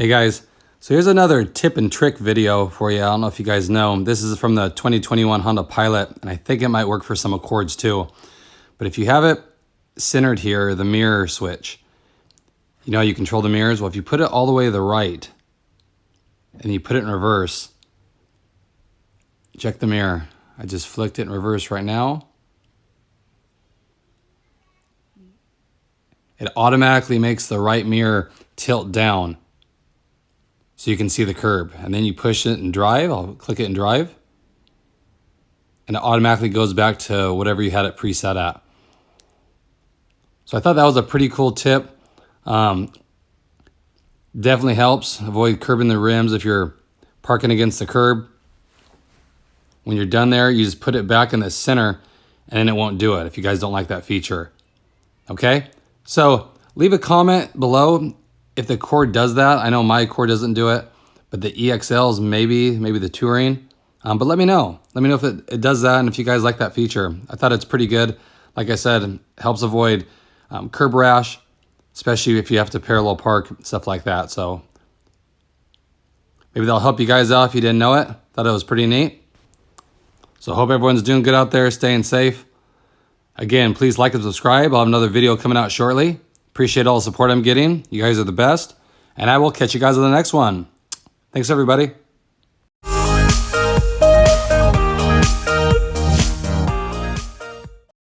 Hey guys, so here's another tip and trick video for you. I don't know if you guys know. This is from the 2021 Honda Pilot, and I think it might work for some Accords too. But if you have it centered here, the mirror switch, you know how you control the mirrors? Well, if you put it all the way to the right and you put it in reverse, check the mirror. I just flicked it in reverse right now. It automatically makes the right mirror tilt down so you can see the curb. And then you push it and drive. I'll click it and drive. And it automatically goes back to whatever you had it preset at. So I thought that was a pretty cool tip. Definitely helps avoid curbing the rims if you're parking against the curb. When you're done there, you just put it back in the center and then it won't do it if you guys don't like that feature. Okay? So leave a comment below if the Accord does that. I know my Accord doesn't do it, but the EXLs maybe the Touring. But let me know. Let me know if it does that and if you guys like that feature. I thought it's pretty good. Like I said, it helps avoid curb rash, especially if you have to parallel park, stuff like that. So maybe that'll help you guys out if you didn't know it. Thought it was pretty neat. So hope everyone's doing good out there, staying safe. Again, please like and subscribe. I'll have another video coming out shortly. Appreciate all the support I'm getting. You guys are the best. And I will catch you guys on the next one. Thanks, everybody.